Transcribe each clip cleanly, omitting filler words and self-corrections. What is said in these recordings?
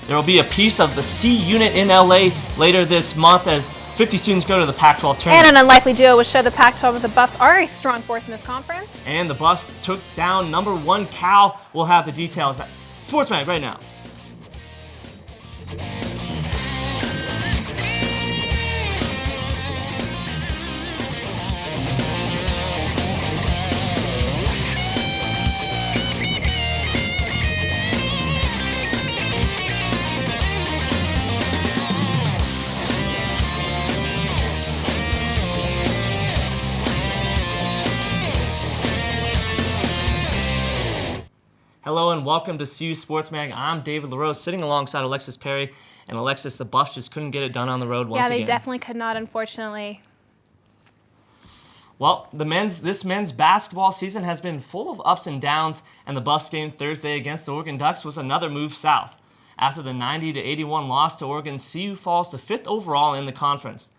There will be a piece of the C unit in LA later this month as 50 students go to the Pac-12 tournament. And an unlikely duo would show the Pac-12 with the Buffs are a strong force in this conference. And the Buffs took down number 1 Cal. We'll have the details at Sports Mag right now. Hello and welcome to CU Sports Mag. I'm David LaRose, sitting alongside Alexis Perry. And Alexis, the Buffs just couldn't get it done on the road once again. Yeah, they definitely could not, unfortunately. Well, this men's basketball season has been full of ups and downs, and the Buffs game Thursday against the Oregon Ducks was another move south. After the 90-81 loss to Oregon, CU falls to 5th overall in the conference.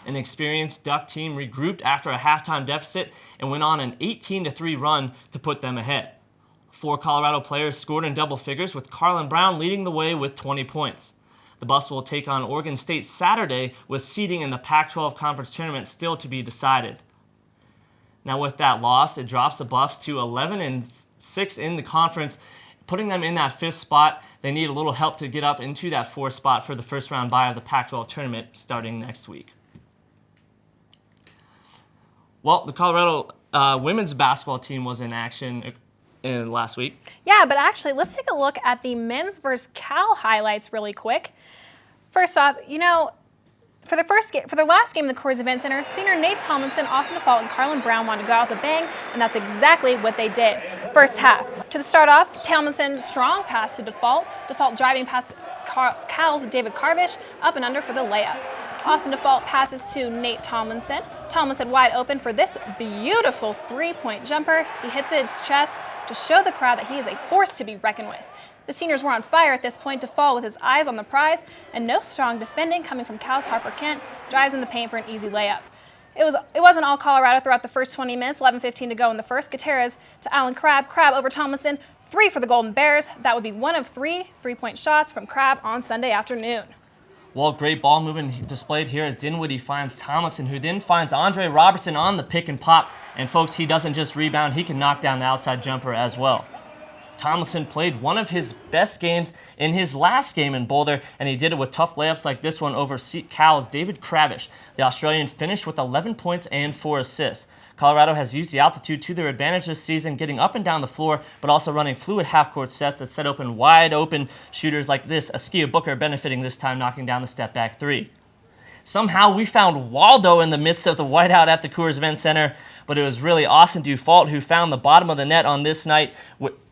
An experienced Duck team regrouped after a halftime deficit and went on an 18-3 run to put them ahead. 4 Colorado players scored in double figures, with Carlin Brown leading the way with 20 points. The Buffs will take on Oregon State Saturday, with seeding in the Pac-12 Conference Tournament still to be decided. Now with that loss, it drops the Buffs to 11-6 in the conference, putting them in that 5th spot. They need a little help to get up into that 4th spot for the first round bye of the Pac-12 tournament starting next week. Well, the Colorado women's basketball team was in action last week. Yeah, but actually, let's take a look at the men's versus Cal highlights really quick. First off, for the last game in the Coors Event Center, senior Nate Tomlinson, Austin DeFault, and Carlin Brown wanted to go out with a bang, and that's exactly what they did. First half. To start off, Tomlinson, strong pass to DeFault. DeFault driving past Cal's David Carvish, up and under for the layup. Austin DeFault passes to Nate Tomlinson. Tomlinson wide open for this beautiful three-point jumper. He hits his chest to show the crowd that he is a force to be reckoned with. The seniors were on fire at this point. DeFault with his eyes on the prize, and no strong defending coming from Cal's Harper Kent drives in the paint for an easy layup. It wasn't all Colorado throughout the first 20 minutes, 11:15 to go in the first. Gutierrez to Allen Crabb. Crabb over Tomlinson. 3 for the Golden Bears. That would be one of 3 three-point shots from Crabb on Sunday afternoon. Well, great ball movement displayed here as Dinwiddie finds Tomlinson, who then finds Andre Robertson on the pick and pop. And folks, he doesn't just rebound, he can knock down the outside jumper as well. Tomlinson played one of his best games in his last game in Boulder, and he did it with tough layups like this one over Cal's David Kravish. The Australian finished with 11 points and 4 assists. Colorado has used the altitude to their advantage this season, getting up and down the floor, but also running fluid half-court sets that set open wide-open shooters like this. Askia Booker benefiting this time, knocking down the step-back 3. Somehow we found Waldo in the midst of the whiteout at the Coors Event Center, but it was really Austin DeFault who found the bottom of the net on this night,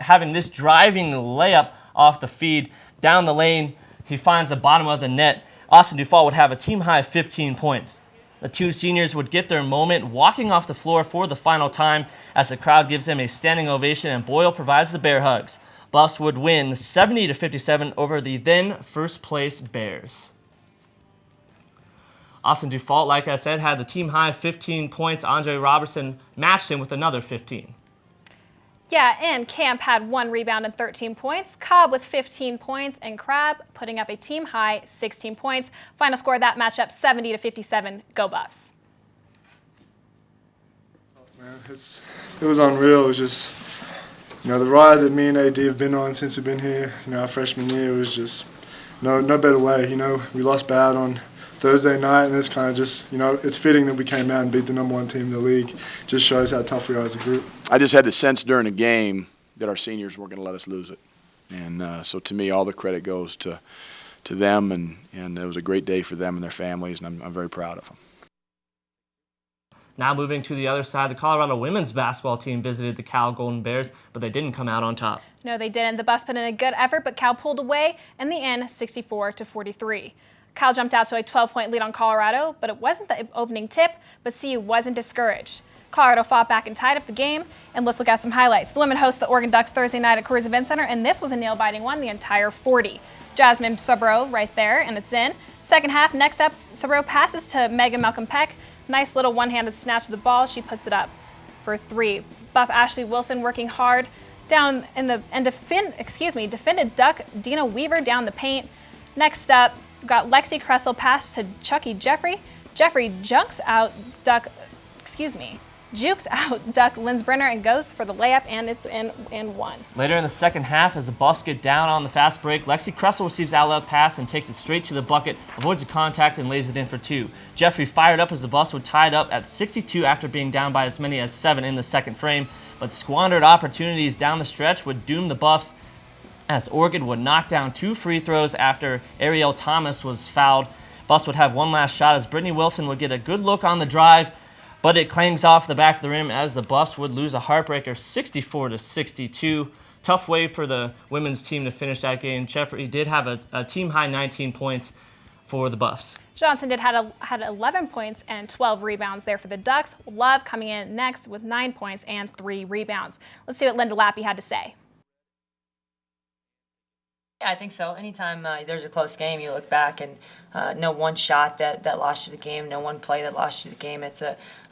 having this driving layup off the feed down the lane. He finds the bottom of the net. Austin DeFault would have a team-high 15 points. The 2 seniors would get their moment walking off the floor for the final time as the crowd gives them a standing ovation and Boyle provides the bear hugs. Buffs would win 70-57 over the then first-place Bears. Austin DeFault, like I said, had the team-high 15 points. Andre Robertson matched him with another 15. Yeah, and Camp had 1 rebound and 13 points. Cobb with 15 points, and Crabb putting up a team-high 16 points. Final score of that matchup, 70-57. Go Buffs. Man, it was unreal. It was just, the ride that me and AD have been on since we've been here, our freshman year, it was just no better way. We lost bad on Thursday night, and it's kind of just, it's fitting that we came out and beat the number 1 team in the league. Just shows how tough we are as a group. I just had the sense during the game that our seniors weren't going to let us lose it. And so to me, all the credit goes to them, and it was a great day for them and their families, and I'm very proud of them. Now moving to the other side, the Colorado women's basketball team visited the Cal Golden Bears, but they didn't come out on top. No, they didn't. The Buffs put in a good effort, but Cal pulled away in the end, 64-43. Cal jumped out to a 12-point lead on Colorado, but it wasn't the opening tip, but CU wasn't discouraged. Colorado fought back and tied up the game, and let's look at some highlights. The women host the Oregon Ducks Thursday night at Coors Event Center, and this was a nail-biting one, the entire 40. Jasmine Sabro right there, and it's in. Second half, next up, Sabro passes to Megan Malcolm-Peck. Nice little one-handed snatch of the ball. She puts it up for 3. Buff Ashley Wilson working hard down in the defended Duck Dina Weaver down the paint. Next up, we've got Lexi Kressel pass to Chucky Jeffrey. Jeffrey jukes out Duck Linsbrenner and goes for the layup, and it's in and one. Later in the second half, as the Buffs get down on the fast break, Lexi Kressel receives outlet pass and takes it straight to the bucket, avoids the contact, and lays it in for two. Jeffrey fired up as the Buffs were tied up at 62 after being down by as many as 7 in the second frame, but squandered opportunities down the stretch would doom the Buffs as Oregon would knock down 2 free throws after Ariel Thomas was fouled. Buffs would have one last shot as Brittany Wilson would get a good look on the drive, but it clangs off the back of the rim as the Buffs would lose a heartbreaker 64-62. Tough way for the women's team to finish that game. Jeffrey did have a team-high 19 points for the Buffs. Johnson had 11 points and 12 rebounds there for the Ducks. Love coming in next with 9 points and 3 rebounds. Let's see what Linda Lappy had to say. Yeah, I think so. Anytime there's a close game, you look back and no one shot that lost you the game, no one play that lost you the game.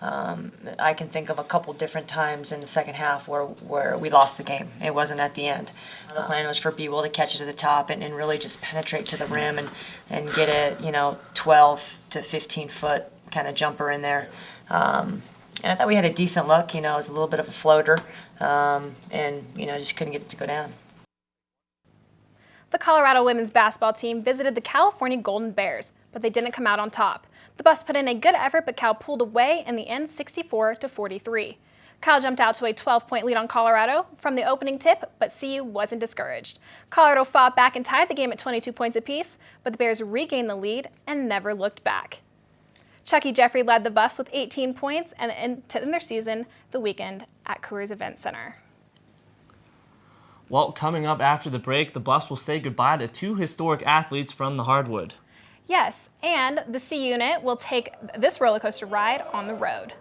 I can think of a couple different times in the second half where we lost the game. It wasn't at the end. The plan was for Bewell to catch it to the top and really just penetrate to the rim and get a 12 to 15 foot kind of jumper in there. And I thought we had a decent look. It was a little bit of a floater, and just couldn't get it to go down. The Colorado women's basketball team visited the California Golden Bears, but they didn't come out on top. The Buffs put in a good effort, but Cal pulled away in the end 64-43. Cal jumped out to a 12-point lead on Colorado from the opening tip, but CU wasn't discouraged. Colorado fought back and tied the game at 22 points apiece, but the Bears regained the lead and never looked back. Chucky Jeffrey led the Buffs with 18 points and to end their season the weekend at Coors Event Center. Well, coming up after the break, the Buffs will say goodbye to 2 historic athletes from the hardwood. Yes, and the C unit will take this roller coaster ride on the road.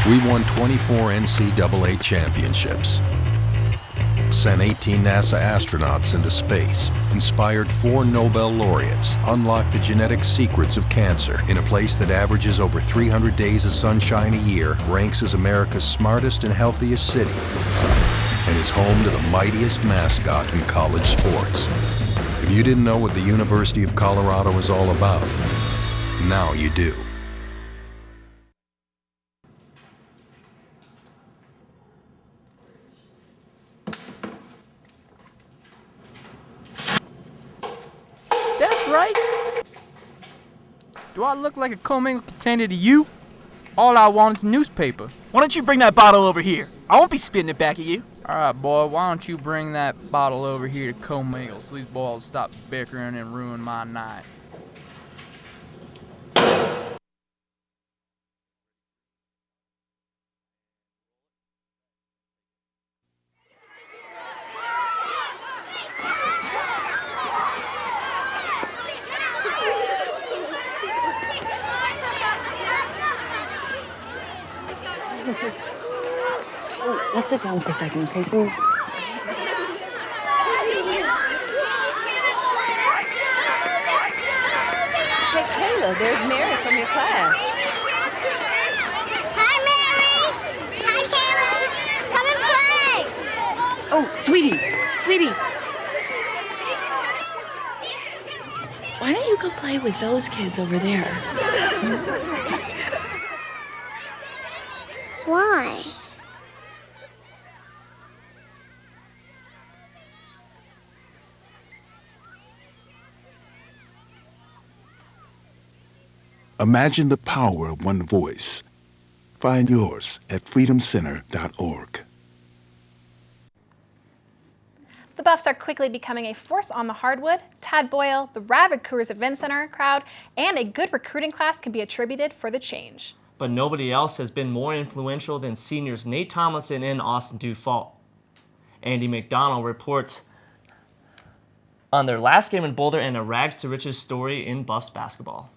We won 24 NCAA championships, sent 18 NASA astronauts into space, inspired 4 Nobel laureates, unlocked the genetic secrets of cancer in a place that averages over 300 days of sunshine a year, ranks as America's smartest and healthiest city, and is home to the mightiest mascot in college sports. If you didn't know what the University of Colorado is all about, now you do. That's right. Do I look like a commingled contender to you? All I want is newspaper. Why don't you bring that bottle over here? I won't be spitting it back at you. Alright, boy, why don't you bring that bottle over here to commingle so these boys stop bickering and ruin my night. Let's sit down for a second, okay, sweetie? Hey, Kayla, there's Mary from your class. Hi, Mary. Hi, Kayla. Come and play. Oh, sweetie. Why don't you go play with those kids over there? Why? Imagine the power of one voice. Find yours at freedomcenter.org. The Buffs are quickly becoming a force on the hardwood. Tad Boyle, the rabid Coors Event Center crowd, and a good recruiting class can be attributed for the change. But nobody else has been more influential than seniors Nate Tomlinson and Austin Dufault. Andy McDonald reports on their last game in Boulder and a rags to riches story in Buffs basketball.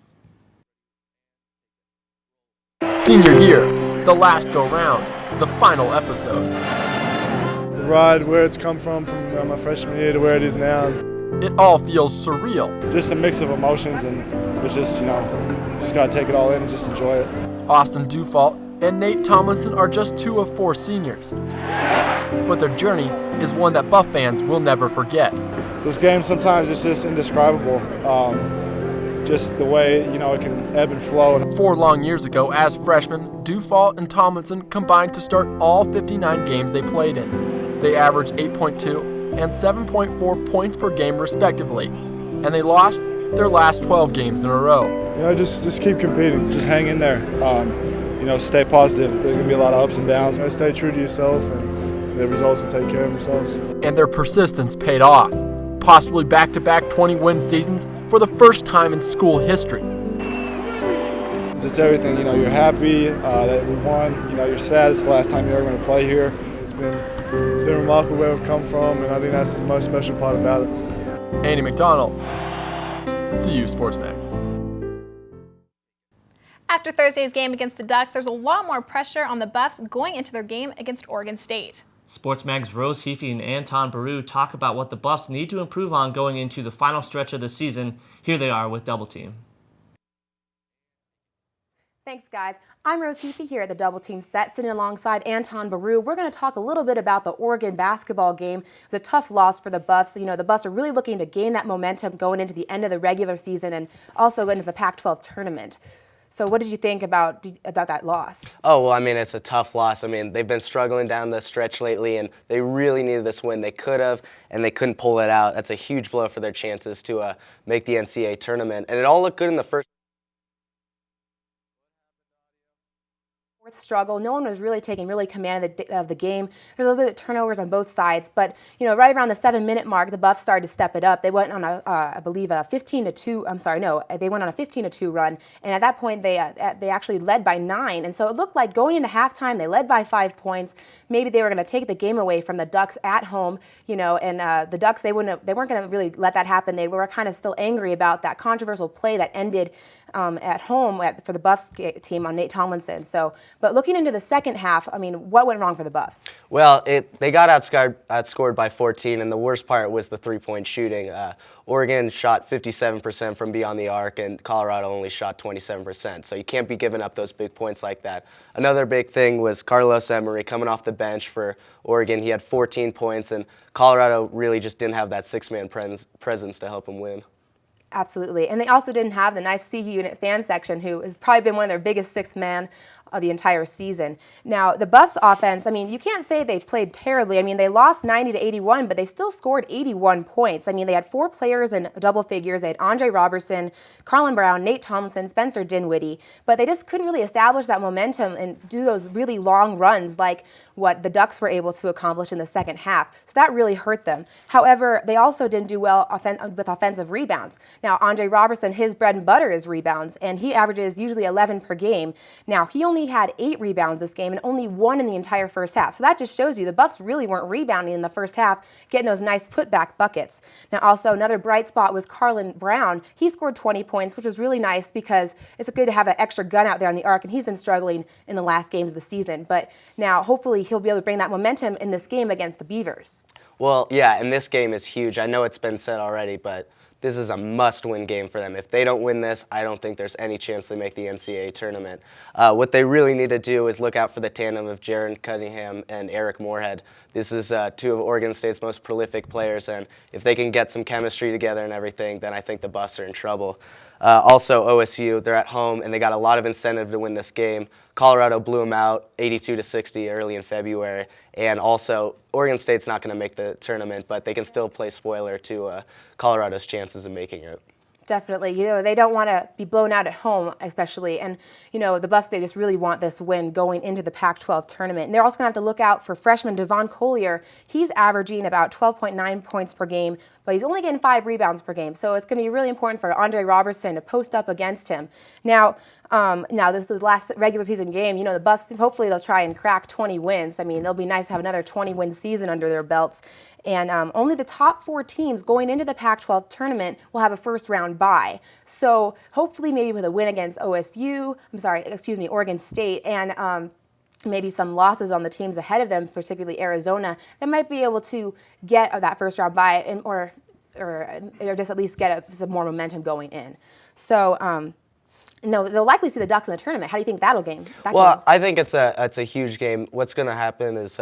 Senior year, the last go round, the final episode. the ride, where it's come from my freshman year to where it is now. It all feels surreal. Just a mix of emotions, and it's just, just got to take it all in and just enjoy it. Austin Dufault and Nate Tomlinson are just 2 of 4 seniors. But their journey is one that Buff fans will never forget. This game sometimes is just indescribable. Just the way, it can ebb and flow. 4 long years ago, as freshmen, Dufault and Tomlinson combined to start all 59 games they played in. They averaged 8.2 and 7.4 points per game respectively, and they lost their last 12 games in a row. Just keep competing. Just hang in there. Stay positive. There's going to be a lot of ups and downs. Stay true to yourself, and the results will take care of themselves. And their persistence paid off, possibly back-to-back 20-win seasons for the first time in school history. It's everything. You're happy that we won. You're sad it's the last time you're ever going to play here. It's been remarkable where we've come from, and I think that's the most special part about it. Andy McDonald, CU Sports Mag. After Thursday's game against the Ducks, there's a lot more pressure on the Buffs going into their game against Oregon State. Sports Mag's Rose Heafy and Anton Baru talk about what the Buffs need to improve on going into the final stretch of the season. Here they are with Double Team. Thanks, guys. I'm Rose Heafy here at the Double Team set, sitting alongside Anton Baru. We're going to talk a little bit about the Oregon basketball game. It was a tough loss for the Buffs. The Buffs are really looking to gain that momentum going into the end of the regular season and also into the Pac-12 tournament. So what did you think about that loss? Oh, well, it's a tough loss. They've been struggling down the stretch lately, and they really needed this win. They could have, and they couldn't pull it out. That's a huge blow for their chances to make the NCAA tournament. And it all looked good in the first. Struggle. No one was really taking command of the game. There's a little bit of turnovers on both sides, but right around the 7-minute mark, the Buffs started to step it up. They went on I believe a 15-2. I'm sorry, no, they went on a 15-2 run, and at that point they actually led by 9. And so it looked like going into halftime they led by 5 points. Maybe they were going to take the game away from the Ducks at home, and the Ducks they weren't going to really let that happen. They were kind of still angry about that controversial play that ended at home for the Buffs team on Nate Tomlinson. But looking into the second half, what went wrong for the Buffs? Well, they got outscored by 14, and the worst part was the three-point shooting. Oregon shot 57% from beyond the arc, and Colorado only shot 27%. So you can't be giving up those big points like that. Another big thing was Carlos Emery coming off the bench for Oregon. He had 14 points, and Colorado really just didn't have that six-man presence to help him win. Absolutely. And they also didn't have the nice CU unit fan section, who has probably been one of their biggest sixth man of the entire season. Now, the Buffs offense, you can't say they played terribly. They lost 90-81, but they still scored 81 points. They had 4 players in double figures. They had Andre Robertson, Carlin Brown, Nate Tomlinson, Spencer Dinwiddie, but they just couldn't really establish that momentum and do those really long runs like what the Ducks were able to accomplish in the second half. So that really hurt them. However, they also didn't do well with offensive rebounds. Now, Andre Robertson, his bread and butter is rebounds, and he averages usually 11 per game. Now, he only had 8 rebounds this game and only 1 in the entire first half. So that just shows you the Buffs really weren't rebounding in the first half, getting those nice putback buckets. Now, also another bright spot was Carlin Brown. He scored 20 points, which was really nice because it's good to have an extra gun out there on the arc, and he's been struggling in the last games of the season. But now, hopefully, he'll be able to bring that momentum in this game against the Beavers. Well, yeah, and this game is huge. I know it's been said already, but this is a must-win game for them. If they don't win this, I don't think there's any chance they make the NCAA tournament. What they really need to do is look out for the tandem of Jaron Cunningham and Eric Moorhead. This is 2 of Oregon State's most prolific players, and if they can get some chemistry together and everything, then I think the Buffs are in trouble. Also, OSU, they're at home, and they got a lot of incentive to win this game. Colorado blew them out 82-60 early in February, and also Oregon State's not going to make the tournament, but they can still play spoiler to Colorado's chances of making it. Definitely. They don't want to be blown out at home, especially. And, the Buffs, they just really want this win going into the Pac-12 tournament. And they're also going to have to look out for freshman Devon Collier. He's averaging about 12.9 points per game, but he's only getting 5 rebounds per game. So it's going to be really important for Andre Robertson to post up against him. Now this is the last regular season game. The Buffs, hopefully they'll try and crack 20 wins. It'll be nice to have another 20-win season under their belts. And only the top 4 teams going into the Pac-12 tournament will have a first-round bye. So hopefully maybe with a win against Oregon State and maybe some losses on the teams ahead of them, particularly Arizona, they might be able to get that first round bye or just at least get some more momentum going in. So, no, they'll likely see the Ducks in the tournament. How do you think that'll go? Well, I think it's a huge game. What's going to happen is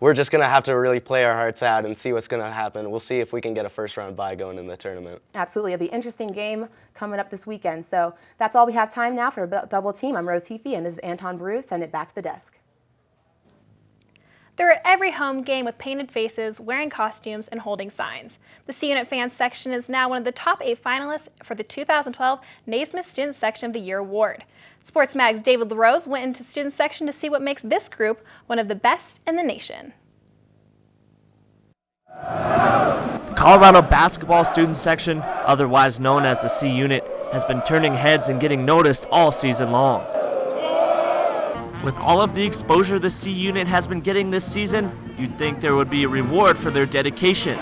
we're just going to have to really play our hearts out and see what's going to happen. We'll see if we can get a first-round bye going in the tournament. Absolutely. It'll be an interesting game coming up this weekend. So that's all we have time now for Double Team. I'm Rose Heafy, and this is Anton Baru. Send it back to the desk. They're at every home game with painted faces, wearing costumes, and holding signs. The C-Unit Fans section is now one of the top 8 finalists for the 2012 Naismith Student Section of the Year award. Sports Mag's David LaRose went into student section to see what makes this group one of the best in the nation. The Colorado basketball student section, otherwise known as the C-Unit, has been turning heads and getting noticed all season long. With all of the exposure the C-Unit has been getting this season, you'd think there would be a reward for their dedication.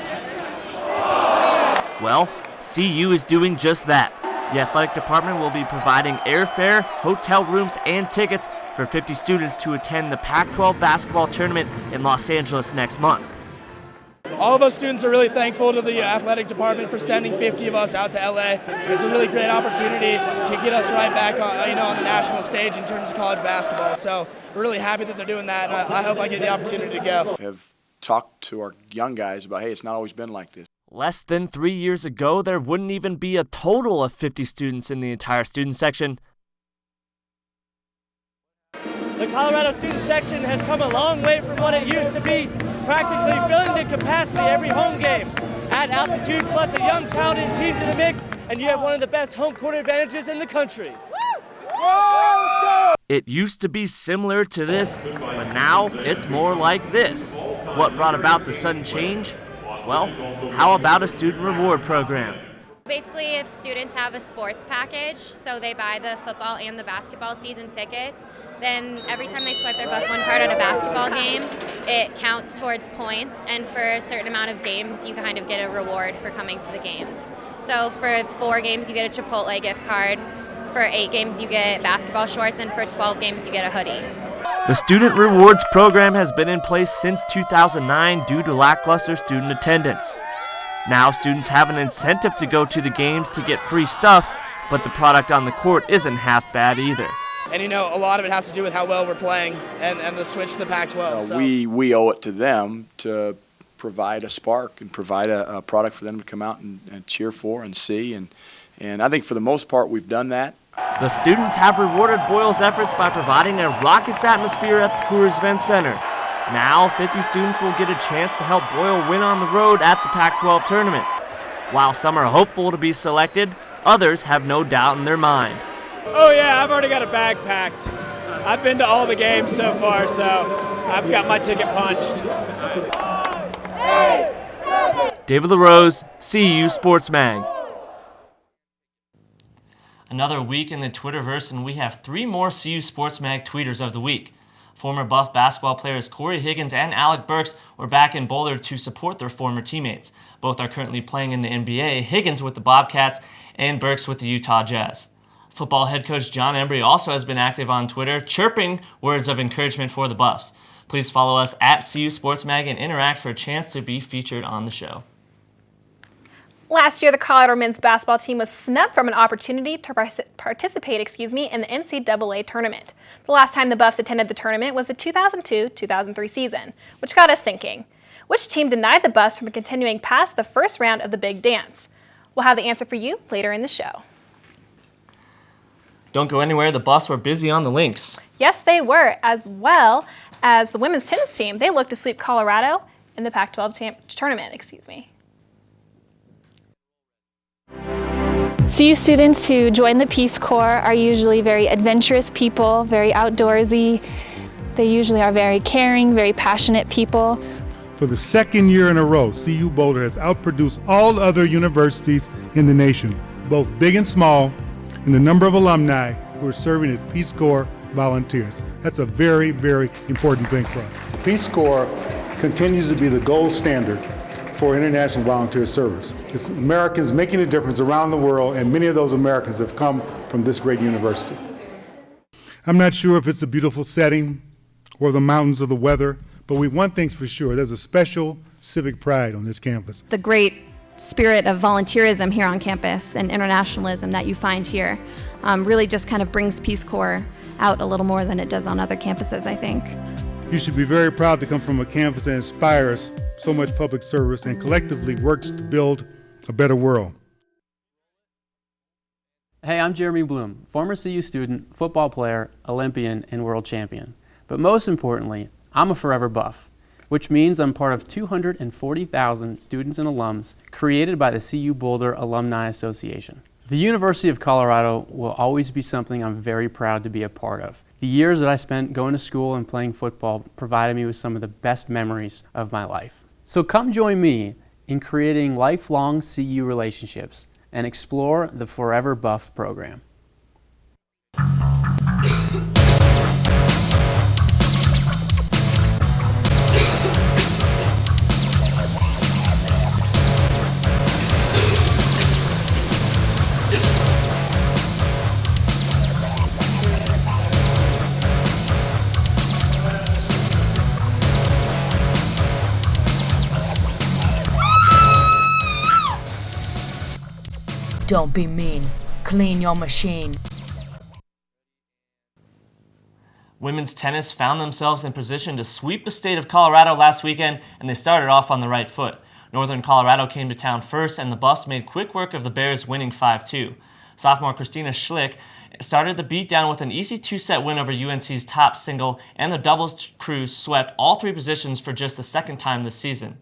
Well, CU is doing just that. The athletic department will be providing airfare, hotel rooms, and tickets for 50 students to attend the Pac-12 basketball tournament in Los Angeles next month. All of us students are really thankful to the athletic department for sending 50 of us out to LA. It's a really great opportunity to get us right back on the national stage in terms of college basketball. So we're really happy that they're doing that, and I hope I get the opportunity to go. Have talked to our young guys about, hey, it's not always been like this. Less than 3 years ago, there wouldn't even be a total of 50 students in the entire student section. The Colorado student section has come a long way from what it used to be, practically filling to capacity every home game. Add altitude plus a young, talented team to the mix, and you have one of the best home court advantages in the country. It used to be similar to this, but now it's more like this. What brought about the sudden change? Well, how about a student reward program? Basically, if students have a sports package, so they buy the football and the basketball season tickets, then every time they swipe their Buff One card at a basketball game, it counts towards points, and for a certain amount of games, you kind of get a reward for coming to the games. So for 4 games, you get a Chipotle gift card, for 8 games, you get basketball shorts, and for 12 games, you get a hoodie. The Student Rewards program has been in place since 2009 due to lackluster student attendance. Now students have an incentive to go to the games to get free stuff, but the product on the court isn't half bad either. And a lot of it has to do with how well we're playing and the switch to the Pac-12. So. We owe it to them to provide a spark and provide a product for them to come out and cheer for and see. And I think for the most part we've done that. The students have rewarded Boyle's efforts by providing a raucous atmosphere at the Coors Event Center. Now 50 students will get a chance to help Boyle win on the road at the Pac-12 tournament. While some are hopeful to be selected, others have no doubt in their mind. Oh yeah, I've already got a bag packed. I've been to all the games so far, so I've got my ticket punched. David LaRose, CU Sports Mag. Another week in the Twitterverse, and we have 3 more CU Sports Mag tweeters of the week. Former Buff basketball players Corey Higgins and Alec Burks were back in Boulder to support their former teammates. Both are currently playing in the NBA, Higgins with the Bobcats and Burks with the Utah Jazz. Football head coach John Embry also has been active on Twitter, chirping words of encouragement for the Buffs. Please follow us at CU Sports Mag and interact for a chance to be featured on the show. Last year, the Colorado men's basketball team was snubbed from an opportunity to participate in the NCAA tournament. The last time the Buffs attended the tournament was the 2002-2003 season, which got us thinking. Which team denied the Buffs from continuing past the first round of the Big Dance? We'll have the answer for you later in the show. Don't go anywhere, the Buffs were busy on the links. Yes, they were, as well as the women's tennis team. They looked to sweep Colorado in the Pac-12 tournament. CU students who join the Peace Corps are usually very adventurous people, very outdoorsy. They usually are very caring, very passionate people. For the second year in a row, CU Boulder has outproduced all other universities in the nation, both big and small, in the number of alumni who are serving as Peace Corps volunteers. That's a very, very important thing for us. Peace Corps continues to be the gold standard for international volunteer service. It's Americans making a difference around the world, and many of those Americans have come from this great university. I'm not sure if it's the beautiful setting or the mountains or the weather, but one thing's for sure, there's a special civic pride on this campus. The great spirit of volunteerism here on campus and internationalism that you find here really just kind of brings Peace Corps out a little more than it does on other campuses, I think. You should be very proud to come from a campus that inspires so much public service and collectively works to build a better world. Hey, I'm Jeremy Bloom, former CU student, football player, Olympian, and world champion. But most importantly, I'm a forever Buff, which means I'm part of 240,000 students and alums created by the CU Boulder Alumni Association. The University of Colorado will always be something I'm very proud to be a part of. The years that I spent going to school and playing football provided me with some of the best memories of my life. So come join me in creating lifelong CU relationships and explore the Forever Buff program. Don't be mean. Clean your machine. Women's tennis found themselves in position to sweep the state of Colorado last weekend, and they started off on the right foot. Northern Colorado came to town first, and the Buffs made quick work of the Bears, winning 5-2. Sophomore Christina Schlick started the beatdown with an easy 2-set win over UNC's top single, and the doubles crew swept all three positions for just the second time this season.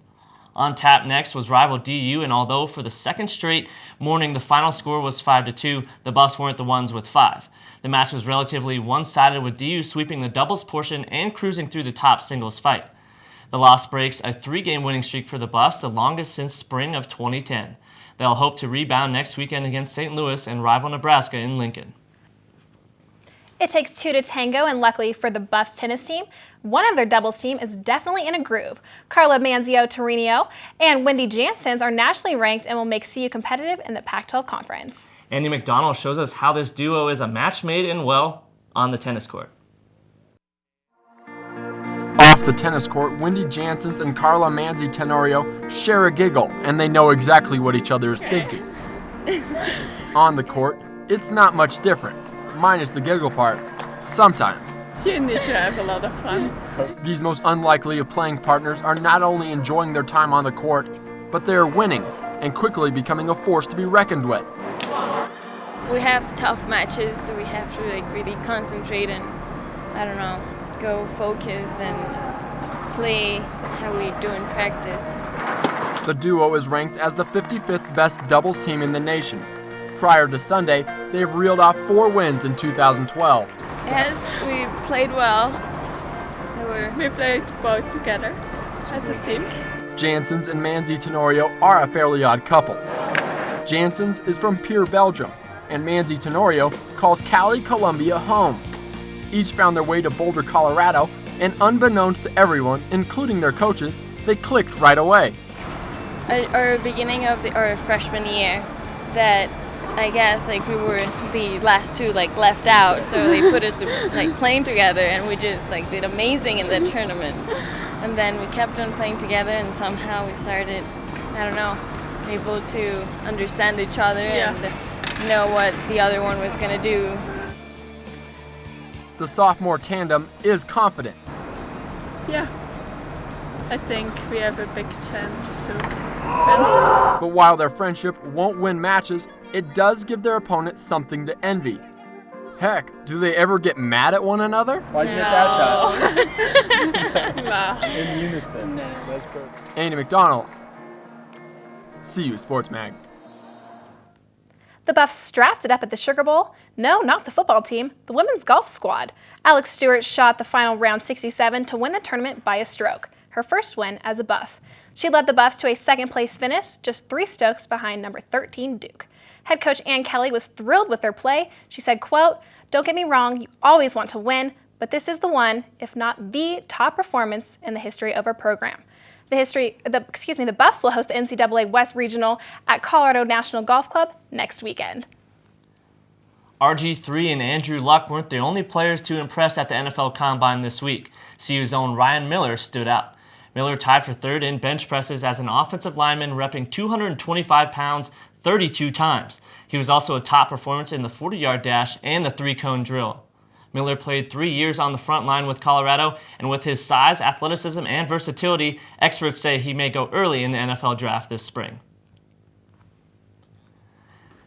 On tap next was rival DU, and although for the second straight morning the final score was 5-2, the Buffs weren't the ones with 5. The match was relatively one-sided, with DU sweeping the doubles portion and cruising through the top singles fight. The loss breaks a 3-game winning streak for the Buffs, the longest since spring of 2010. They'll hope to rebound next weekend against St. Louis and rival Nebraska in Lincoln. It takes two to tango, and luckily for the Buffs tennis team, one of their doubles team is definitely in a groove. Carla Manzio-Torino and Wendy Janssens are nationally ranked and will make CU competitive in the Pac-12 Conference. Andy McDonald shows us how this duo is a match made in, well, on the tennis court. Off the tennis court, Wendy Janssens and Carla Manzi-Tenorio share a giggle, and they know exactly what each other is thinking. On the court, it's not much different, minus the giggle part, sometimes. You need to have a lot of fun. These most unlikely of playing partners are not only enjoying their time on the court, but they are winning and quickly becoming a force to be reckoned with. We have tough matches, so we have to really concentrate and, go focus and play how we do in practice. The duo is ranked as the 55th best doubles team in the nation. Prior to Sunday, they have reeled off 4 wins in 2012. Yes, we played well. We played both together as a team. Janssens and Manzi-Tenorio are a fairly odd couple. Janssens is from Pierre, Belgium, and Manzi-Tenorio calls Cali, Colombia home. Each found their way to Boulder, Colorado, and unbeknownst to everyone, including their coaches, they clicked right away. Our beginning of our freshman year, that I guess we were the last two left out, so they put us playing together, and we just did amazing in the tournament. And then we kept on playing together, and somehow we started, able to understand each other and know what the other one was going to do. The sophomore tandem is confident. Yeah, I think we have a big chance to win. But while their friendship won't win matches, it does give their opponent something to envy. Heck, do they ever get mad at one another? Why'd you get that shot? No. In unison. No. That's perfect. Andy McDonald, CU Sports Mag. The Buffs strapped it up at the Sugar Bowl. No, not the football team, the women's golf squad. Alex Stewart shot the final round 67 to win the tournament by a stroke, her first win as a Buff. She led the Buffs to a second-place finish, just 3 strokes behind number 13 Duke. Head coach Ann Kelly was thrilled with their play. She said, quote, "Don't get me wrong, you always want to win, but this is the one, if not the top performance in the history of our program." The Buffs will host the NCAA West Regional at Colorado National Golf Club next weekend. RG3 and Andrew Luck weren't the only players to impress at the NFL Combine this week. CU's own Ryan Miller stood out. Miller tied for third in bench presses as an offensive lineman, repping 225 pounds 32 times. He was also a top performance in the 40-yard dash and the three-cone drill. Miller played 3 years on the front line with Colorado, and with his size, athleticism, and versatility, experts say he may go early in the NFL draft this spring.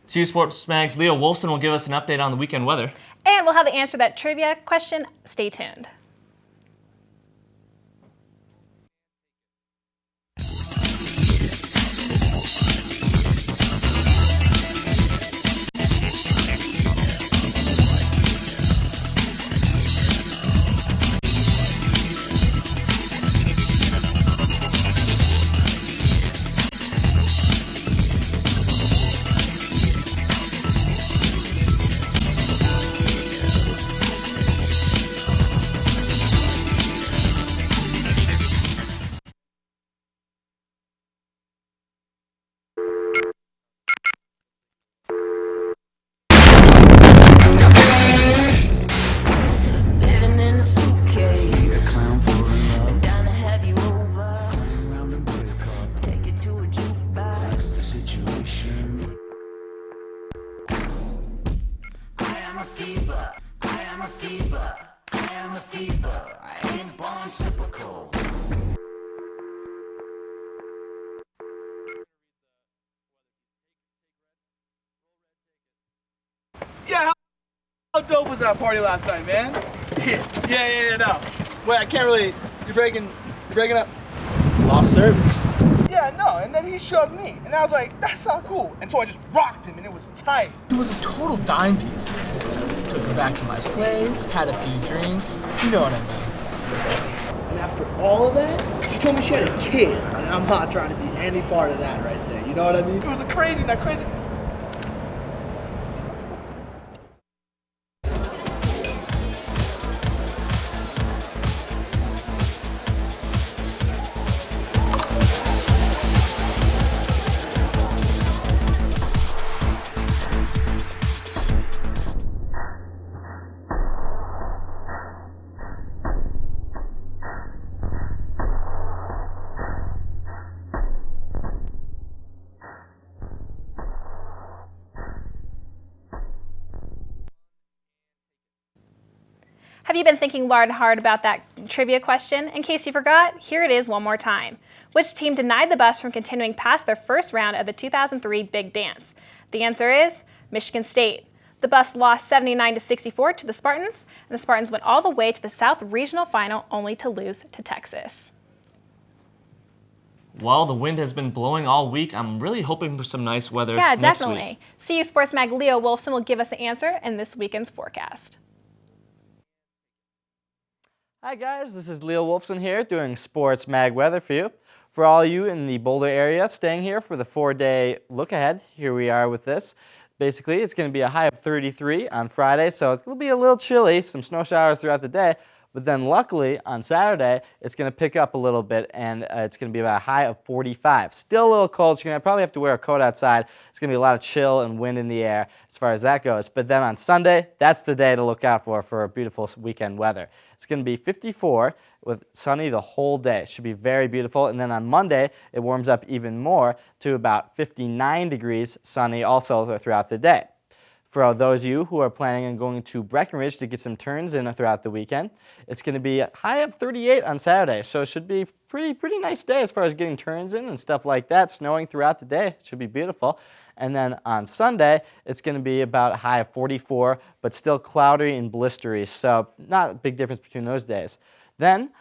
CU Sports Mag's Leo Wolfson will give us an update on the weekend weather. And we'll have the answer to that trivia question. Stay tuned. Yeah, how dope was that party last night, man? Yeah, no. Wait, I can't really, you're breaking up. Lost service. Yeah, no, and then he shoved me, and I was like, that's not cool. And so I just rocked him, and it was tight. It was a total dime piece, man. Took him back to my place, had a few drinks, you know what I mean. And after all of that, she told me she had a kid, and I'm not trying to be any part of that right there, you know what I mean? It was a crazy. Have you been thinking long and hard about that trivia question? In case you forgot, here it is one more time. Which team denied the Buffs from continuing past their first round of the 2003 Big Dance? The answer is Michigan State. The Buffs lost 79-64 to the Spartans, and the Spartans went all the way to the South Regional Final only to lose to Texas. Well, the wind has been blowing all week. I'm really hoping for some nice weather Yeah, next definitely. week. CU Sports Mag Leo Wolfson will give us the answer in this weekend's forecast. Hi guys, this is Leo Wolfson here doing Sports Mag weather for you. For all you in the Boulder area staying here for the 4-day look ahead, here we are with this. Basically, it's going to be a high of 33 on Friday, so it's going to be a little chilly, some snow showers throughout the day. But then luckily on Saturday, it's going to pick up a little bit and it's going to be about a high of 45. Still a little cold, so you're going to probably have to wear a coat outside. It's going to be a lot of chill and wind in the air as far as that goes. But then on Sunday, that's the day to look out for beautiful weekend weather. It's going to be 54 with sunny the whole day. It should be very beautiful. And then on Monday, it warms up even more to about 59 degrees sunny also throughout the day. For those of you who are planning on going to Breckenridge to get some turns in throughout the weekend, it's going to be a high of 38 on Saturday, so it should be pretty nice day as far as getting turns in and stuff like that. Snowing throughout the day, it should be beautiful. And then on Sunday, it's going to be about a high of 44, but still cloudy and blistery, so not a big difference between those days. Then,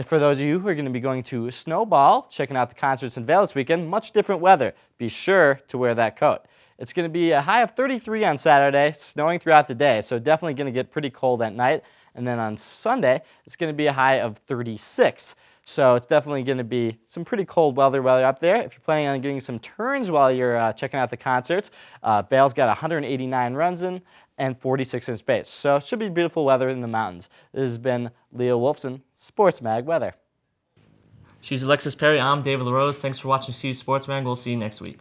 for those of you who are going to be going to Snowball, checking out the concerts in Vail this weekend, much different weather. Be sure to wear that coat. It's going to be a high of 33 on Saturday, snowing throughout the day, so definitely going to get pretty cold at night. And then on Sunday, it's going to be a high of 36. So it's definitely going to be some pretty cold weather up there. If you're planning on getting some turns while you're checking out the concerts, Vail's got 189 runs in and 46 in space. So it should be beautiful weather in the mountains. This has been Leo Wolfson, Sports Mag Weather. She's Alexis Perry. I'm David LaRose. Thanks for watching CU Sports Mag. We'll see you next week.